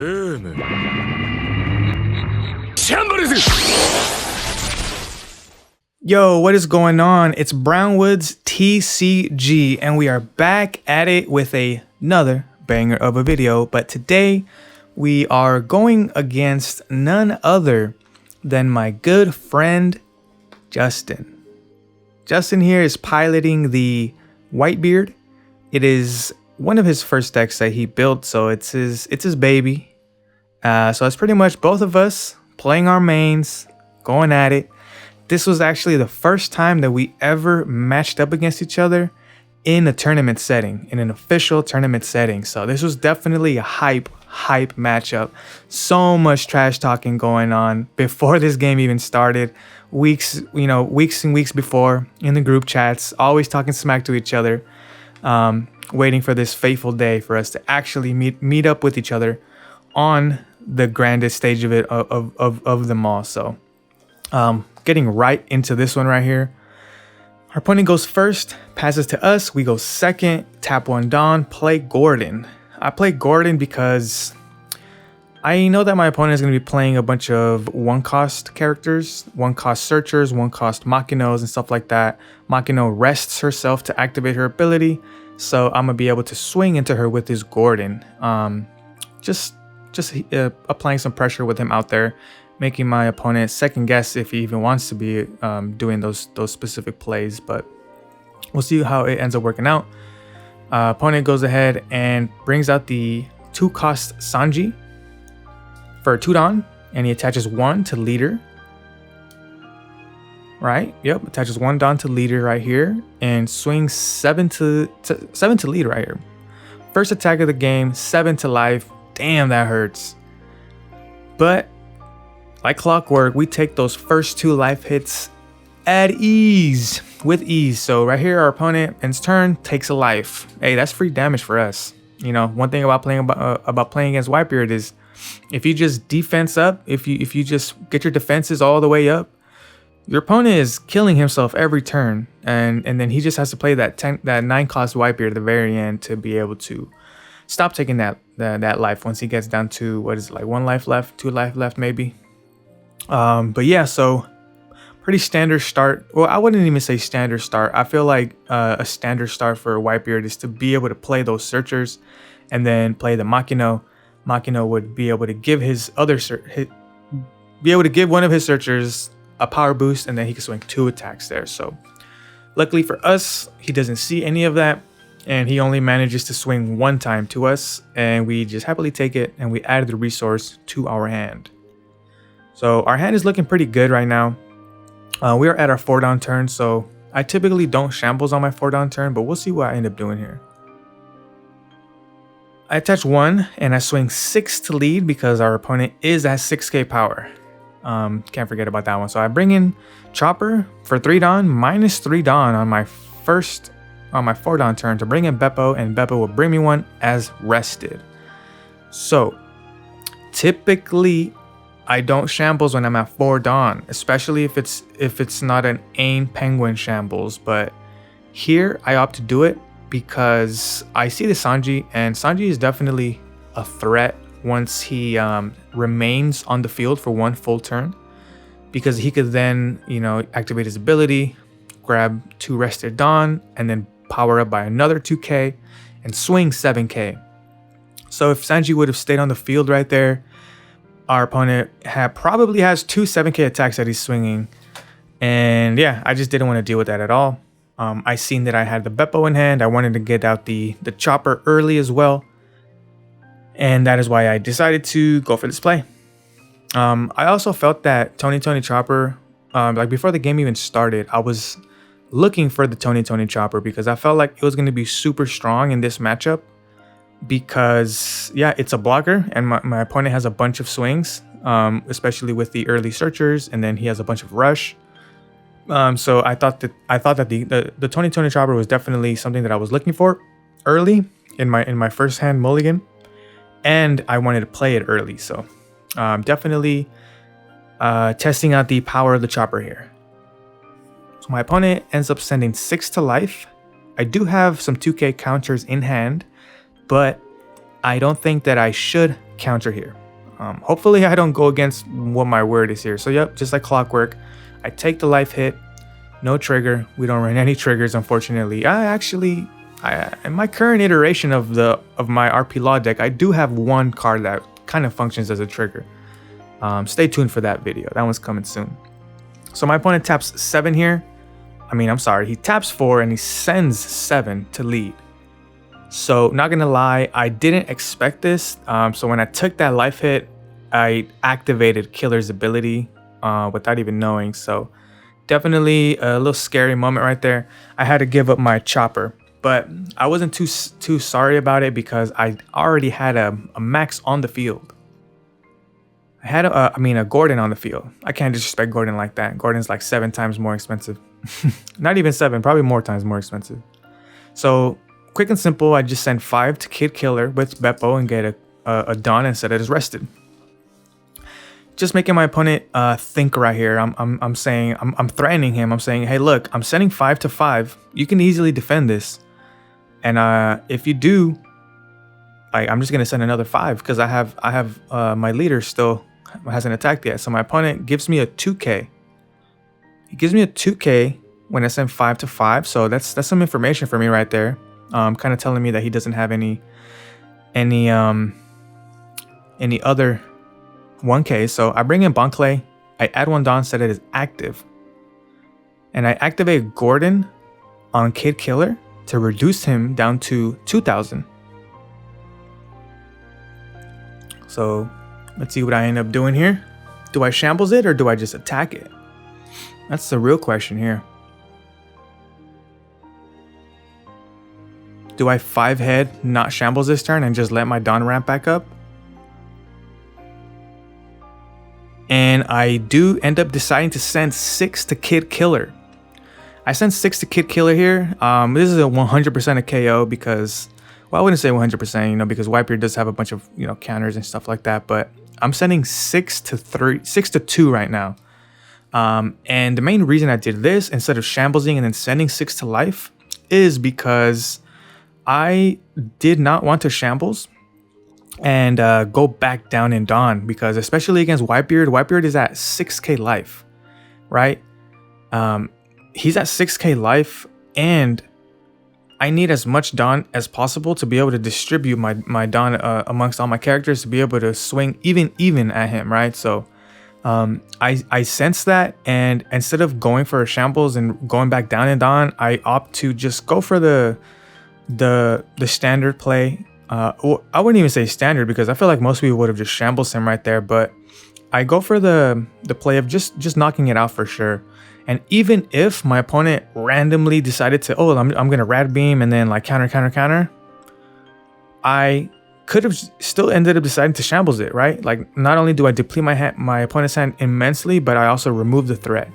Yo, what is going on? It's Brownwood's TCG, and we are back at it with another banger of a video. But today, we are going against none other than my good friend, Justin. Justin here is piloting the Whitebeard. It is one of his first decks that he built, so it's his baby. So it's pretty much both of us playing our mains, going at it. This was actually the first time that we ever matched up against each other in a tournament setting, in an official tournament setting. So this was definitely a hype matchup. So much trash talking going on before this game even started. Weeks and weeks before in the group chats, always talking smack to each other, waiting for this fateful day for us to actually meet up with each other on the grandest stage of it of them all. So getting right into this one right here. Our opponent goes first, passes to us. We go second, tap one Dawn, play Gordon. I play Gordon because I know that my opponent is going to be playing a bunch of one-cost characters, one-cost searchers, one-cost Makinos and stuff like that. Makino rests herself to activate her ability, so I'm going to be able to swing into her with this Gordon. Just applying some pressure with him out there, making my opponent second guess if he even wants to be doing those specific plays, but we'll see how it ends up working out. Opponent goes ahead and brings out the 2-cost Sanji for 2 Dawn, and he attaches 1 to leader. Right? Yep, attaches 1 Dawn to leader right here, and swings 7 to lead right here. First attack of the game, 7 to life. Damn, that hurts. But like clockwork, we take those first 2 life hits with ease. So right here, our opponent ends turn, takes a life. Hey, that's free damage for us. You know, one thing about playing against Whitebeard is if you just defense up, if you just get your defenses all the way up, your opponent is killing himself every turn, and then he just has to play that 9-cost Whitebeard at the very end to be able to stop taking that life once he gets down to, what is it, like 1 life left, 2 life left maybe. But yeah, so pretty standard start. Well, I wouldn't even say standard start. I feel like a standard start for Whitebeard is to be able to play those searchers and then play the Makino. Makino would be able to give one of his searchers a power boost, and then he can swing 2 attacks there. So luckily for us, he doesn't see any of that, and he only manages to swing 1 time to us, and we just happily take it, and we add the resource to our hand. So our hand is looking pretty good right now. We are at our 4 Dawn turn, so I typically don't shambles on my 4 Dawn turn, but we'll see what I end up doing here. I attach 1 and I swing 6 to lead because our opponent is at 6k power. Can't forget about that one. So I bring in Chopper for 3 Dawn, minus 3 Dawn on my 4 Dawn turn to bring in Beppo, and Beppo will bring me 1 as rested. So typically I don't shambles when I'm at 4 Dawn, especially if it's not an Ain Penguin shambles, but here I opt to do it because I see the Sanji, and Sanji is definitely a threat once he remains on the field for 1 full turn, because he could then, activate his ability, grab 2 rested Dawn, and then power up by another 2k and swing 7k. So if Sanji would have stayed on the field right there, our opponent probably has 2 7k attacks that he's swinging, and yeah, I just didn't want to deal with that at all. I seen that I had the Beppo in hand. I wanted to get out the Chopper early as well, and that is why I decided to go for this play. I also felt that Tony Chopper, like before the game even started, I was looking for the Tony Chopper because I felt like it was going to be super strong in this matchup, because yeah, it's a blocker and my opponent has a bunch of swings, especially with the early searchers, and then he has a bunch of rush. So I thought that the Tony Chopper was definitely something that I was looking for early in my first hand mulligan, and I wanted to play it early. So definitely testing out the power of the Chopper here. So my opponent ends up sending 6 to life. I do have some 2k counters in hand, but I don't think that I should counter here. Hopefully I don't go against what my word is here. So yep, just like clockwork, I take the life hit, no trigger. We don't run any triggers, unfortunately. In my current iteration of my RP Law deck, I do have one card that kind of functions as a trigger. Stay tuned for that video. That one's coming soon. So my opponent taps 7 here. He taps 4 and he sends 7 to lead. So not gonna lie, I didn't expect this. So when I took that life hit, I activated Killer's ability without even knowing. So definitely a little scary moment right there. I had to give up my chopper, but I wasn't too sorry about it because I already had a max on the field. I had a Gordon on the field. I can't disrespect Gordon like that. Gordon's like 7 times more expensive. Not even 7, probably more times more expensive. So quick and simple, I just send 5 to Kid Killer with Beppo and get a Dawn and set it as rested. Just making my opponent think right here. I'm threatening him. I'm saying, hey, look, I'm sending 5 to 5. You can easily defend this, and if you do, I'm just gonna send another 5 because I have my leader still hasn't attacked yet. So my opponent gives me a 2K. He gives me a 2K when I send 5 to 5. So that's some information for me right there. Kind of telling me that he doesn't have any other 1K. So I bring in Bonclay, I add 1 Dawn, set it as active, and I activate Gordon on Kid Killer to reduce him down to 2,000. So let's see what I end up doing here. Do I shambles it or do I just attack it? That's the real question here. Do I 5 head, not shambles this turn, and just let my Dawn ramp back up? And I do end up deciding to send 6 to Kid Killer. I sent 6 to Kid Killer here. This is a 100% a KO because, well, I wouldn't say 100%, because Whitebeard does have a bunch of, counters and stuff like that. But I'm sending 6 to 2 right now. And the main reason I did this instead of shamblesing and then sending 6 to life is because I did not want to shambles and go back down in Dawn, because especially against Whitebeard is at 6k life, right? He's at 6k life, and I need as much Dawn as possible to be able to distribute my Dawn amongst all my characters to be able to swing even at him, right? So I sense that, and instead of going for a shambles and going back down in Dawn, I opt to just go for the standard play. I wouldn't even say standard because I feel like most people would have just shambles him right there, but I go for the play of just knocking it out for sure. And even if my opponent randomly decided to, I'm gonna rad beam and then like counter, I could have still ended up deciding to shambles it, right? Like, not only do I deplete my opponent's hand immensely, but I also remove the threat.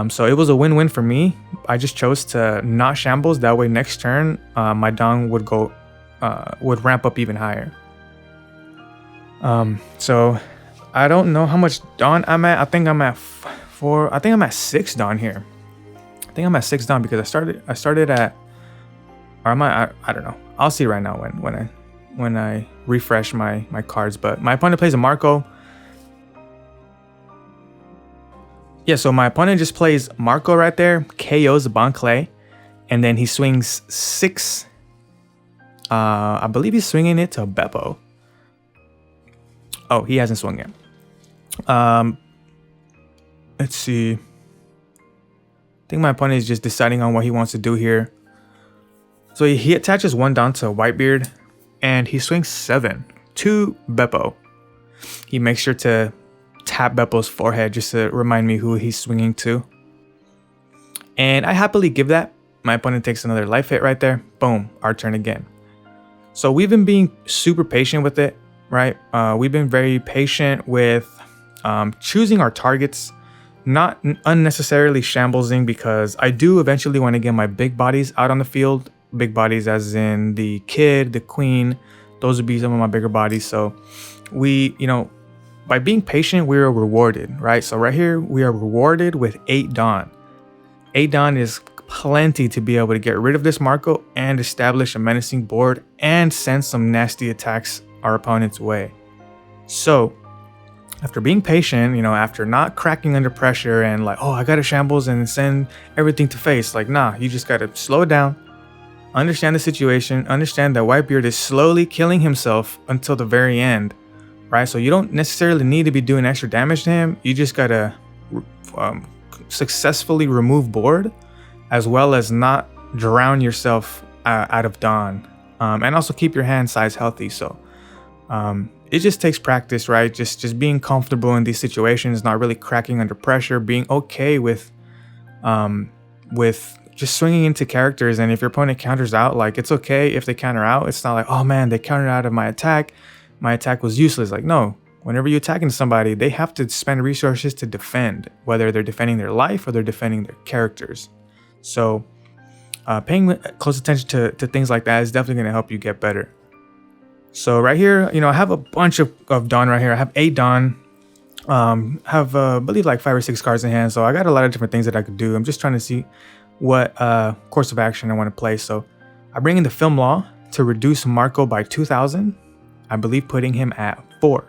So it was a win-win for me. I just chose to not shambles. That way next turn, my Dawn would ramp up even higher. So I don't know how much Dawn I'm at. I think I'm at 6 Dawn here. I think I'm at 6 Dawn because I started at, or am I don't know. I'll see right now when I refresh my cards. But my opponent plays a Marco. Yeah, so my opponent just plays Marco right there, KOs Bonclay, and then he swings 6. I believe he's swinging it to Beppo. Oh, he hasn't swung yet. Let's see. I think my opponent is just deciding on what he wants to do here. So he attaches 1 Dawn to Whitebeard, and he swings 7 to Beppo. He makes sure to tap Beppo's forehead just to remind me who he's swinging to. And I happily give that. My opponent takes another life hit right there. Boom, our turn again. So we've been being super patient with it, right? We've been very patient with choosing our targets, not unnecessarily shamblesing, because I do eventually want to get my big bodies out on the field. Big bodies as in the Kid, the Queen. Those would be some of my bigger bodies. So we, by being patient, we are rewarded, right? So right here, we are rewarded with 8 Dawn. 8 Dawn is plenty to be able to get rid of this Marco and establish a menacing board and send some nasty attacks our opponent's way. So after being patient, after not cracking under pressure and like, oh, I got to shambles and send everything to face. Like, nah, you just got to slow it down, understand the situation, understand that Whitebeard is slowly killing himself until the very end, right? So you don't necessarily need to be doing extra damage to him. You just got to successfully remove board, as well as not drown yourself out of Dawn, and also keep your hand size healthy. So it just takes practice, right? Just being comfortable in these situations, not really cracking under pressure, being okay with just swinging into characters. And if your opponent counters out, like, it's okay if they counter out. It's not like, oh man, they countered out of my attack was useless. Like, no, whenever you're attacking somebody, they have to spend resources to defend, whether they're defending their life or they're defending their characters. So paying close attention to things like that is definitely going to help you get better. So right here, I have a bunch of Dawn right here. I have 8 Dawn, have I believe like 5 or 6 cards in hand. So I got a lot of different things that I could do. I'm just trying to see what course of action I want to play. So I bring in the Film Law to reduce Marco by 2,000. I believe putting him at 4.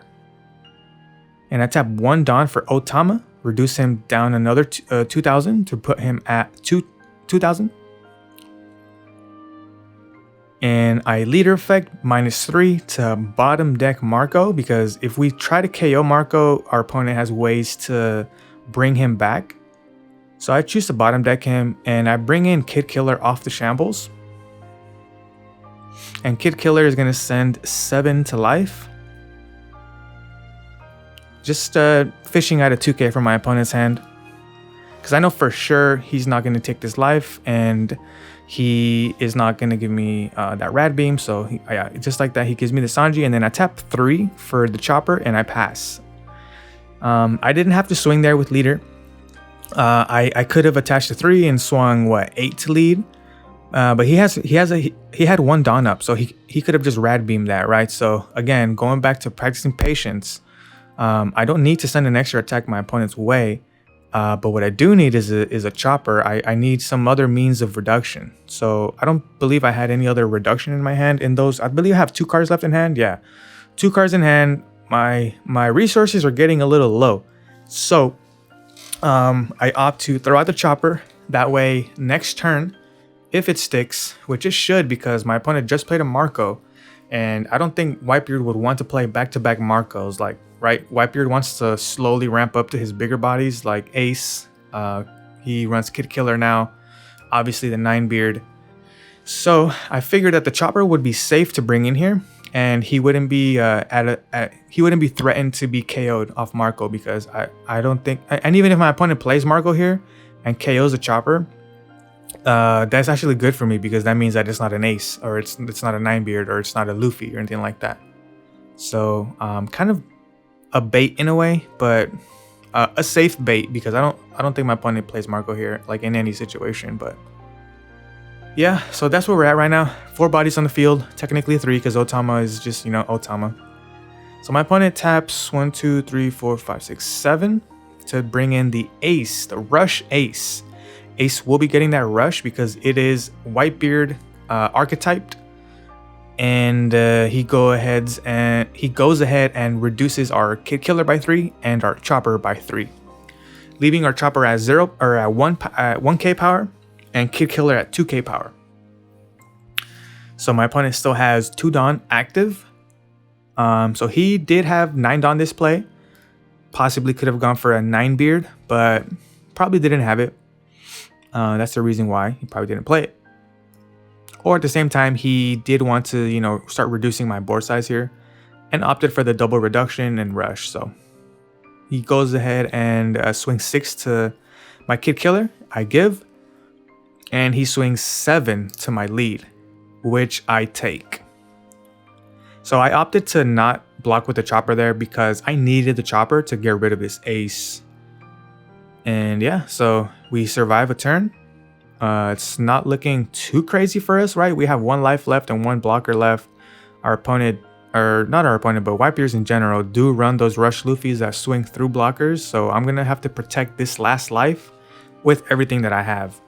And I tap 1 Dawn for Otama, reduce him down another 2,000 to put him at 2,000. And I leader effect -3 to bottom deck Marco, because if we try to KO Marco, our opponent has ways to bring him back. So I choose to bottom deck him, and I bring in Kid Killer off the shambles. And Kid Killer is going to send 7 to life. Just fishing out a 2k from my opponent's hand, because I know for sure he's not going to take this life, and he is not going to give me that rad beam. So just like that, he gives me the Sanji, and then I tap 3 for the chopper and I pass. I didn't have to swing there with leader. I could have attached a 3 and swung 8 to lead, but he had 1 Dawn up, so he could have just rad beamed that, right? So again, going back to practicing patience, I don't need to send an extra attack my opponent's way. But what I do need is a chopper. I need some other means of reduction. So I don't believe I had any other reduction in my hand in those. I believe I have 2 cards left in hand. Yeah, 2 cards in hand. My resources are getting a little low. So I opt to throw out the chopper. That way, next turn, if it sticks, which it should, because my opponent just played a Marco, and I don't think Whitebeard would want to play back-to-back Marcos. Like, right, Whitebeard wants to slowly ramp up to his bigger bodies, like Ace. He runs Kid Killer now, obviously the 9-beard. So I figured that the chopper would be safe to bring in here, and he wouldn't be he wouldn't be threatened to be KO'd off Marco, because I don't think, and even if my opponent plays Marco here and KOs the chopper, that's actually good for me, because that means that it's not an Ace, or it's not a 9-beard, or it's not a Luffy or anything like that. So kind of a bait in a way, but a safe bait, because I don't think my opponent plays Marco here, like, in any situation. But yeah, so that's where we're at right now. 4 bodies on the field, technically 3, because Otama is just, Otama. So my opponent taps 1, 2, 3, 4, 5, 6, 7 to bring in the Ace, the Rush Ace. Ace will be getting that rush because it is Whitebeard archetyped, and he goes ahead and reduces our Kid Killer by 3 and our chopper by 3, leaving our chopper at 0 or at 1k power and Kid Killer at 2k power. So my opponent still has 2 Dawn active. So he did have 9 Dawn display. Possibly could have gone for a 9-beard, but probably didn't have it. That's the reason why he probably didn't play it. Or at the same time, he did want to, start reducing my board size here, and opted for the double reduction and rush. So he goes ahead and swings 6 to my Kid Killer. I give, and he swings 7 to my lead, which I take. So I opted to not block with the chopper there, because I needed the chopper to get rid of this Ace. And yeah, so we survive a turn. It's not looking too crazy for us, right? We have 1 life left and 1 blocker left. Our opponent, or not our opponent, but Whitebeards in general, do run those rush Luffys that swing through blockers. So I'm going to have to protect this last life with everything that I have.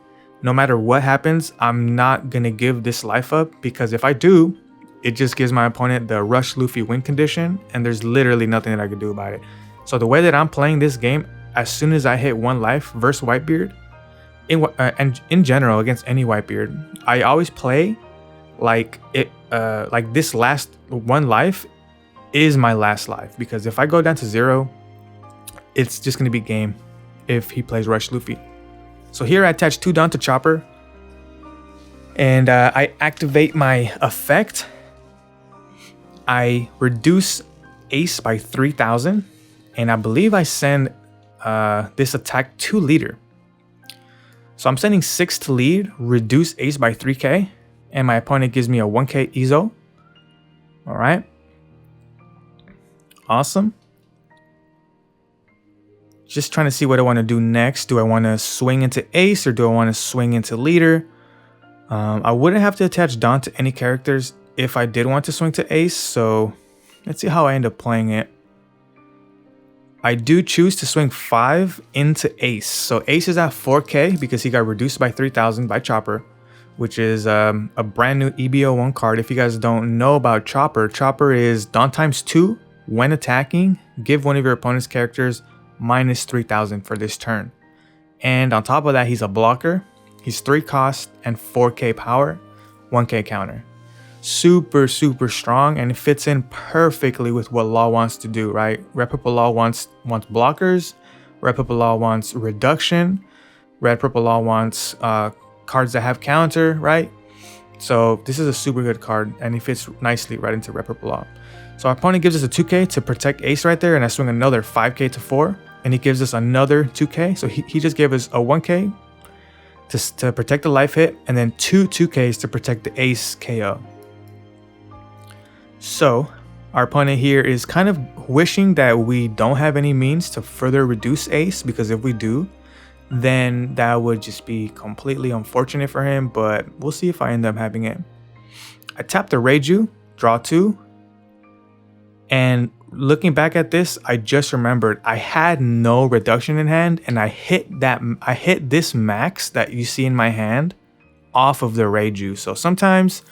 No matter what happens, I'm not going to give this life up, because if I do, it just gives my opponent the Rush Luffy win condition, and there's literally nothing that I could do about it. So the way that I'm playing this game, as soon as I hit 1 life versus Whitebeard, and in general against any Whitebeard, I always play like this last 1 life is my last life, because if I go down to 0, it's just gonna be game if he plays Rush Luffy. So here I attach 2 Dawn to Chopper, and I activate my effect. I reduce Ace by 3000, and I believe I send this attack to leader. So I'm sending 6 to lead, reduce Ace by 3k, and my opponent gives me a 1k EZO. All right. Awesome. Just trying to see what I want to do next. Do I want to swing into Ace, or do I want to swing into leader? I wouldn't have to attach Dawn to any characters if I did want to swing to Ace, so let's see how I end up playing it. I do choose to swing 5 into Ace. So Ace is at 4k because he got reduced by 3000 by Chopper, which is a brand new EB01 card. If you guys don't know about Chopper, Chopper is Dawn times 2 when attacking. Give one of your opponent's characters minus 3000 for this turn. And on top of that, he's a blocker. He's 3 cost and 4k power, 1k counter. Super strong, and it fits in perfectly with what Law wants to do, right? Red Purple Law wants blockers. Red Purple Law wants reduction. Red Purple Law wants cards that have counter, right? So this is a super good card, and it fits nicely right into Red Purple Law. So our opponent gives us a 2k to protect Ace right there, and I swing another 5k to 4, and he gives us another 2k. So he just gave us a 1k to protect the life hit, and then 2 2ks to protect the Ace KO. So our opponent here is kind of wishing that we don't have any means to further reduce Ace, because if we do, then that would just be completely unfortunate for him, but we'll see if I end up having it. I tap the Reiju, draw 2, and looking back at this, I just remembered I had no reduction in hand, and I hit this max that you see in my hand off of the Reiju. So sometimes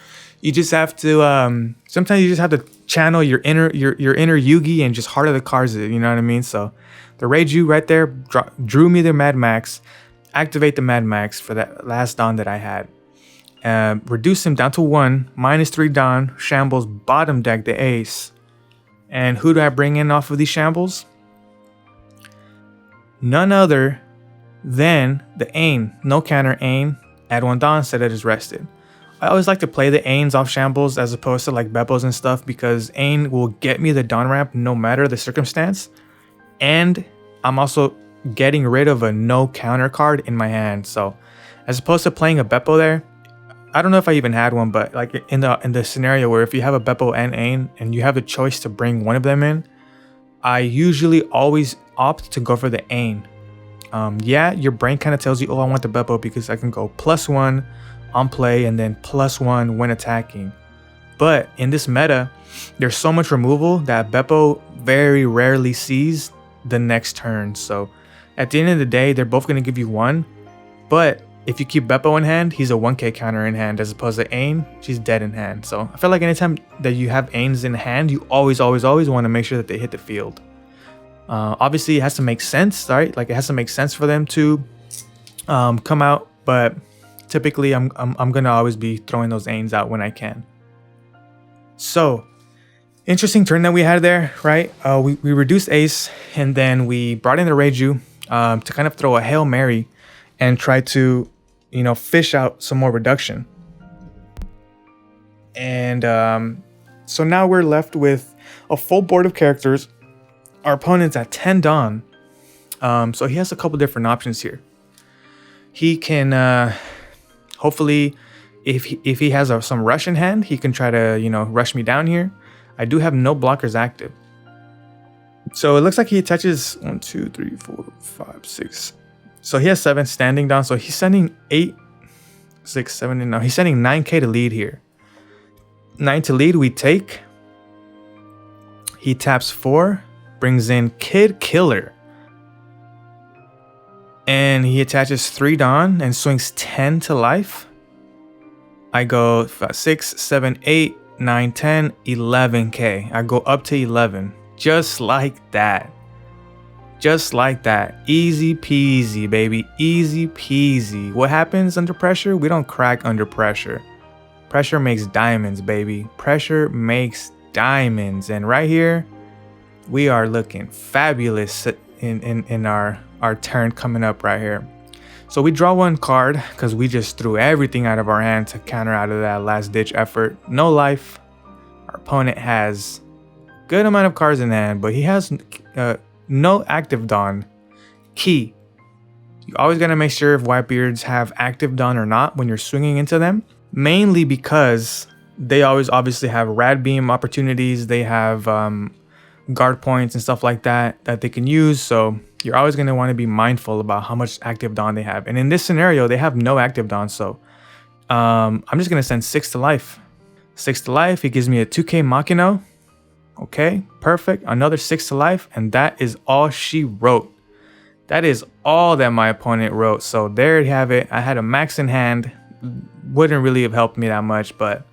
you just have to channel your inner Yugi and just heart of the cards it, you know what I mean? So the Reiju right there drew me the Mad Max. Activate the Mad Max for that last Dawn that I had. Reduce him down to 1, minus 3 Dawn, shambles, bottom deck the Ace. And who do I bring in off of these shambles? None other than the Ain. No counter Ain. Add 1 Dawn, set it as rested. I always like to play the Ains off shambles as opposed to like Beppos and stuff, because Ain will get me the Dawn ramp no matter the circumstance. And I'm also getting rid of a no counter card in my hand. So as opposed to playing a Beppo there, I don't know if I even had one, but like in the scenario where if you have a Beppo and Ain and you have the choice to bring one of them in, I usually always opt to go for the Ain. Yeah, your brain kind of tells you, oh, I want the Beppo because I can go +1 on play and then +1 when attacking. But in this meta, there's so much removal that Beppo very rarely sees the next turn. So at the end of the day, they're both going to give you 1. But if you keep Beppo in hand, he's a 1k counter in hand, as opposed to Ain, she's dead in hand. So I feel like anytime that you have Ains in hand, you always want to make sure that they hit the field. Obviously, it has to make sense, right? Like it has to make sense for them to come out. But typically, I'm gonna always be throwing those Ains out when I can. So interesting turn that we had there, right? We reduced Ace, and then we brought in the Reiju to kind of throw a Hail Mary and try to, fish out some more reduction. And so now we're left with a full board of characters. Our opponent's at 10 Dawn. So he has a couple different options here. He can, hopefully, if he has some rush in hand, he can try to, rush me down here. I do have no blockers active. So it looks like he attaches 1, 2, 3, 4, 5, 6. So he has 7 standing down. So he's sending 8, 6, 7, and now he's sending 9k to lead here. 9 to lead, we take. He taps 4, brings in Kid Killer. And he attaches 3 Dawn and swings 10 to life. I go 6, 7, 8, 9, 10, 11k. I go up to 11. Just like that. Just like that. Easy peasy, baby. Easy peasy. What happens under pressure? We don't crack under pressure. Pressure makes diamonds, baby. Pressure makes diamonds. And right here, we are looking fabulous in our turn coming up right here. So we draw one card because we just threw everything out of our hand to counter out of that last ditch effort. No life. Our opponent has good amount of cards in hand, but he has no active Dawn. Key. You always got to make sure if Whitebeards have active Dawn or not when you're swinging into them. Mainly because they always obviously have rad beam opportunities. They have guard points and stuff like that they can use. So you're always going to want to be mindful about how much active Dawn they have. And in this scenario, they have no active Dawn. So I'm just going to send 6 to life. 6 to life. He gives me a 2k Machino. Okay, perfect. Another 6 to life. And that is all she wrote. That is all that my opponent wrote. So there you have it. I had a max in hand. Wouldn't really have helped me that much. But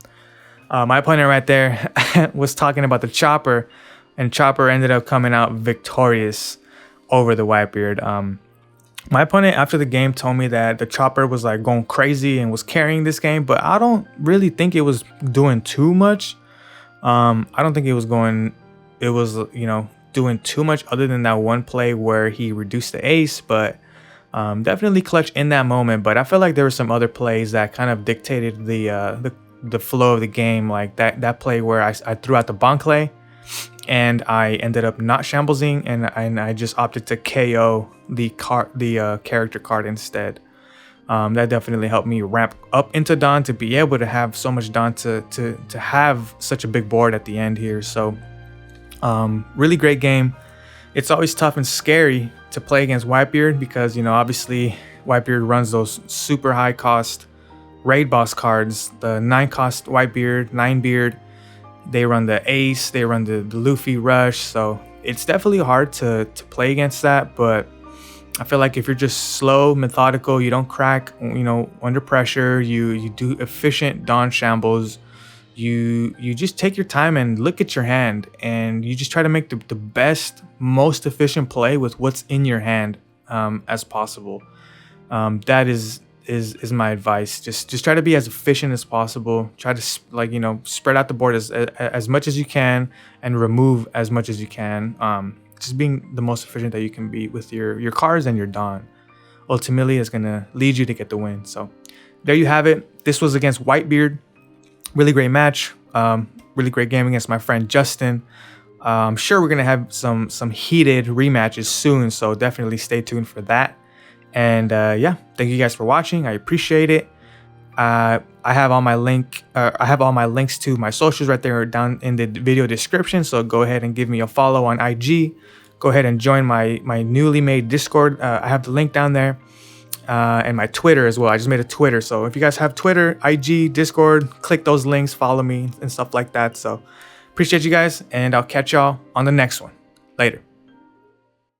my opponent right there was talking about the Chopper. And Chopper ended up coming out victorious over the Whitebeard. My opponent after the game told me that the Chopper was like going crazy and was carrying this game, but I don't really think it was doing too much. I don't think it was doing too much other than that one play where he reduced the ace, but definitely clutch in that moment. But I feel like there were some other plays that kind of dictated the flow of the game, like that play where I threw out the Bonkley and I ended up not shamblesing, and I just opted to KO the character card instead. That definitely helped me ramp up into Dawn to be able to have so much Dawn to have such a big board at the end here. So really great game. It's always tough and scary to play against Whitebeard because, you know, obviously Whitebeard runs those super high cost raid boss cards, the 9 cost Whitebeard, 9 beard. They run the ace, they run the Luffy rush. So it's definitely hard to play against that, but I feel like if you're just slow, methodical, you don't crack, you know, under pressure, you do efficient Dawn shambles, you just take your time and look at your hand, and you just try to make the best, most efficient play with what's in your hand as possible. That is my advice. Just try to be as efficient as possible. Try to, like, you know, spread out the board as much as you can and remove as much as you can. Just being the most efficient that you can be with your cards and your Dawn ultimately is going to lead you to get the win. So there you have it. This was against Whitebeard. Really great match. Really great game against my friend Justin. I'm sure we're going to have some heated rematches soon, so definitely stay tuned for that. And yeah, thank you guys for watching. I appreciate it. I have all my links to my socials right there down in the video description. So go ahead and give me a follow on IG. Go ahead and join my newly made Discord. I have the link down there, and my Twitter as well. I just made a Twitter. So if you guys have Twitter, IG, Discord, click those links, follow me and stuff like that. So appreciate you guys, and I'll catch y'all on the next one. Later.